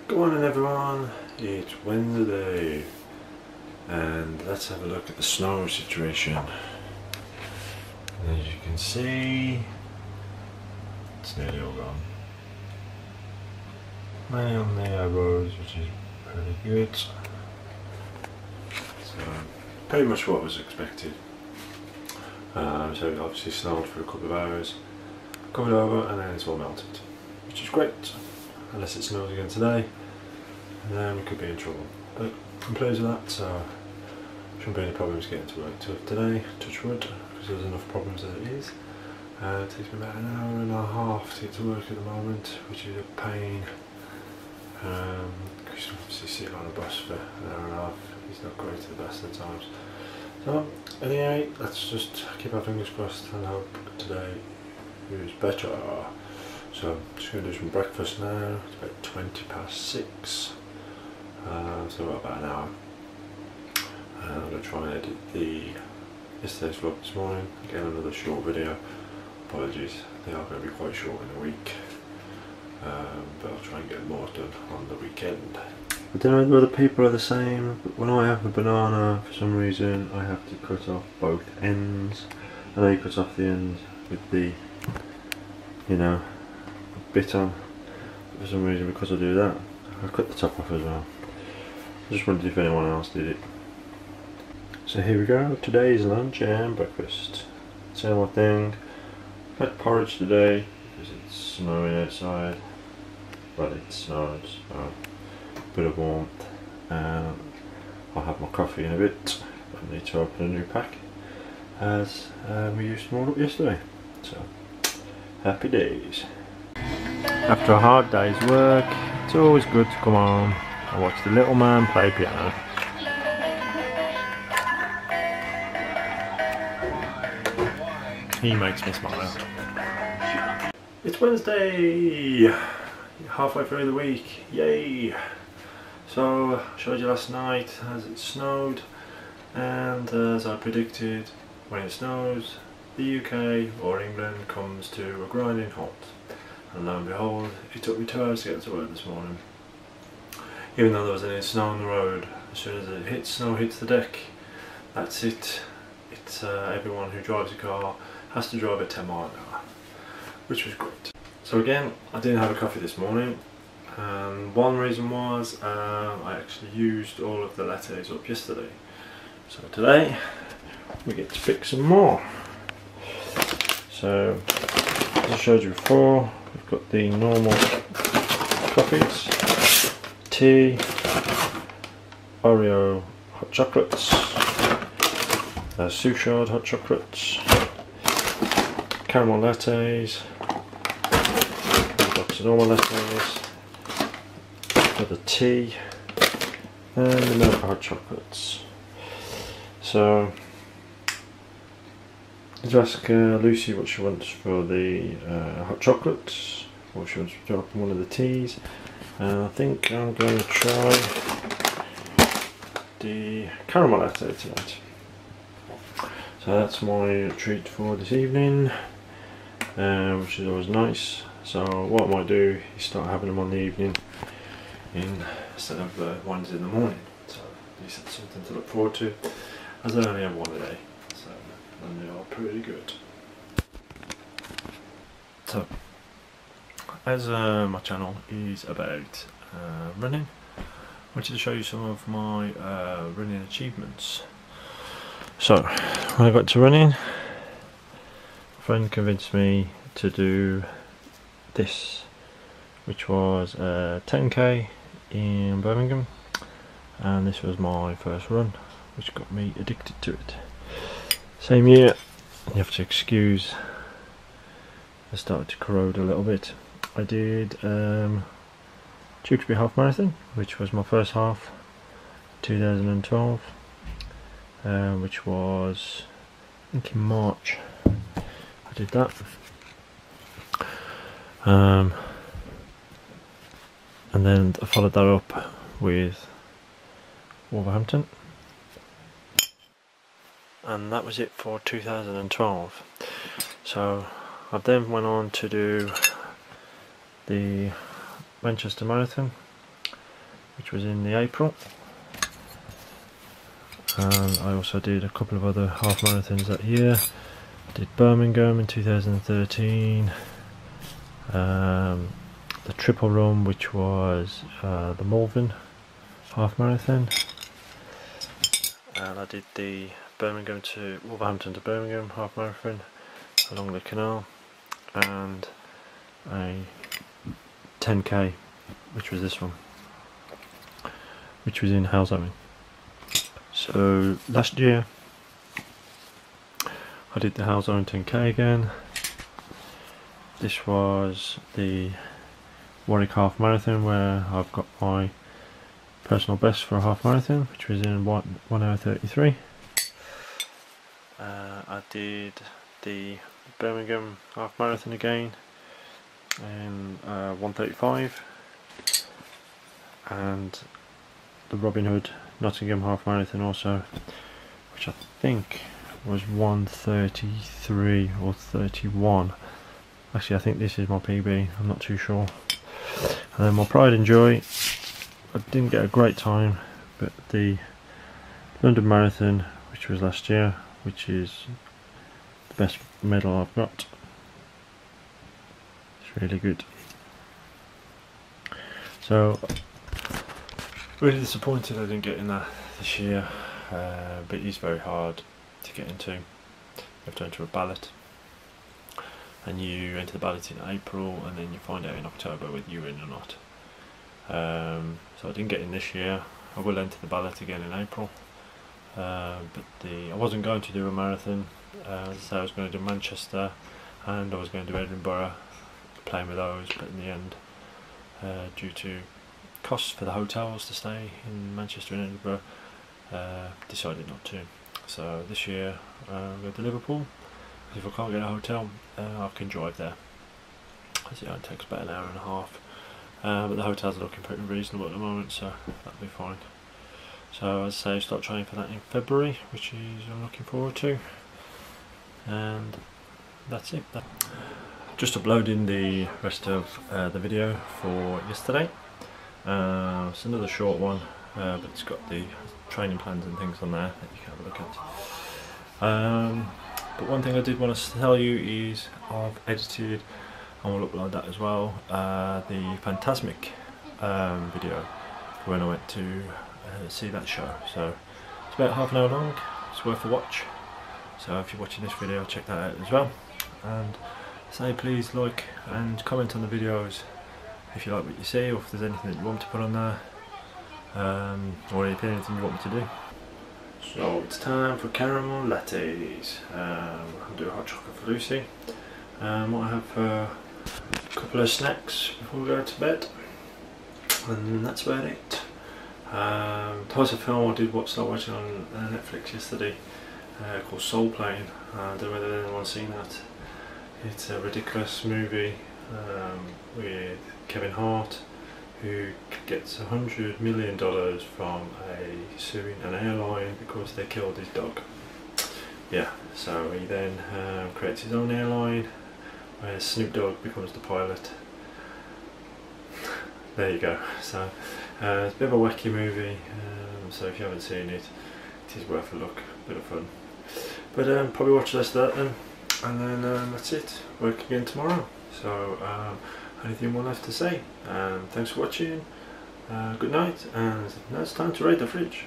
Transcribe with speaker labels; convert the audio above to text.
Speaker 1: Good morning everyone, it's Wednesday and let's have a look at the snow situation. As you can see, it's nearly all gone. Mainly on the roads, which is pretty good. So pretty much what was expected. So it obviously snowed for a couple of hours, covered over, and then it's all melted, which is great. Unless it snows again today, and then we could be in trouble. But I'm pleased with that, so shouldn't be any problems getting to work today, touch wood, because there's enough problems as it is. It takes me about an hour and a half to get to work at the moment, which is a pain. Because you obviously sitting on a bus for an hour and a half, it's not great at the best of times. So anyway, let's just keep our fingers crossed and hope today is better. So I'm just going to do some breakfast now. It's about 6:20. So about an hour. I'm going to try and edit yesterday's vlog this morning. Again, another short video. Apologies, they are going to be quite short in a week. But I'll try and get more done on the weekend. I don't know whether people are the same, but when I have a banana, for some reason I have to cut off both ends. I know you cut off the ends with the, bit on. For some reason, because I do that, I cut the top off as well. I just wondered if anyone else did it. So here we go, today's lunch and breakfast. Same old thing. Had porridge today because it's snowing outside. Well, it snowed, so a bit of warmth. I'll have my coffee in a bit. I need to open a new pack as we used them all up yesterday. So happy days. After a hard day's work, it's always good to come home and watch the little man play piano. He makes me smile. It's Wednesday, halfway through the week, yay! So I showed you last night as it snowed, and as I predicted, when it snows, the UK or England comes to a grinding halt. And lo and behold, it took me 2 hours to get to work this morning. Even though there was any snow on the road, as soon as it hits, snow hits the deck, that's it. It's everyone who drives a car has to drive at 10 miles an hour, which was great. So again, I didn't have a coffee this morning, and one reason was I actually used all of the lattes up yesterday. So today we get to pick some more. So as I showed you before, we've got the normal coffees, tea, Oreo hot chocolates, Souchard hot chocolates, caramel lattes, a box of normal lattes, got the tea, and the milk hot chocolates. So let's ask Lucy what she wants for the hot chocolates, what she wants to drop in one of the teas. And I think I'm going to try the caramel latte tonight. So that's my treat for this evening, which is always nice. So what I might do is start having them on the evening instead of ones in the morning. So at least that's something to look forward to, as I only have one a day. So, and they are pretty good. So, as my channel is about running, I wanted to show you some of my running achievements. So, when I got to running, a friend convinced me to do this, which was 10k in Birmingham, and this was my first run, which got me addicted to it. Same year, you have to excuse, I started to corrode a little bit. I did Tewkesbury half marathon, which was my first half, 2012, which was, I think, in March. I did that. And then I followed that up with Wolverhampton, and that was it for 2012. So I then went on to do the Manchester Marathon, which was in the April, and I also did a couple of other half marathons that year. Did Birmingham in 2013, the triple run, which was the Malvern half marathon, and I did the Birmingham to Wolverhampton to Birmingham half marathon along the canal, and a 10k, which was this one, which was in Halesowen. So last year I did the Halesowen 10k again. This was the Warwick half marathon, where I've got my personal best for a half marathon, which was in 1 hour 33. I did the Birmingham half marathon again in 1:35, and the Robin Hood Nottingham half marathon also, which I think was 1:33 or 31. Actually, I think this is my PB, I'm not too sure. And then my Pride and Joy, I didn't get a great time, but the London Marathon, which was last year, which is the best medal I've got. It's really good. So, really disappointed I didn't get in that this year, but it's very hard to get into. You have to enter a ballot, and you enter the ballot in April, and then you find out in October whether you're in or not. So I didn't get in this year. I will enter the ballot again in April, but I wasn't going to do a marathon. As I say, I was going to do Manchester and I was going to do Edinburgh, playing with those, but in the end, due to costs for the hotels to stay in Manchester and Edinburgh, decided not to. So this year I'm going to Liverpool. If I can't get a hotel, I can drive there. As it takes about an hour and a half, but the hotels are looking pretty reasonable at the moment, so that'll be fine. So as I say, start training for that in February, which is I'm looking forward to, and that's it. Just uploading the rest of the video for yesterday. It's another short one, but it's got the training plans and things on there that you can have a look at. But one thing I did want to tell you is I've edited, and we'll upload that as well, the Phantasmic video for when I went to see that show. So it's about half an hour long, it's worth a watch. So if you're watching this video, check that out as well. And say please like and comment on the videos if you like what you see, or if there's anything that you want to put on there, or anything you want me to do. So it's time for caramel lattes. I'll do a hot chocolate for Lucy. Might have a couple of snacks before we go to bed, and that's about it. There was a film I did start watching on Netflix yesterday called Soul Plane. I don't know whether anyone's seen that. It's a ridiculous movie with Kevin Hart, who gets $100 million from suing an airline because they killed his dog. Yeah, so he then creates his own airline, where Snoop Dogg becomes the pilot. There you go. So it's a bit of a wacky movie, so if you haven't seen it, it is worth a look, a bit of fun. But probably watch the rest of that then, and then that's it. Work again tomorrow. So anything more left to say? Thanks for watching, good night, and now it's time to raid the fridge.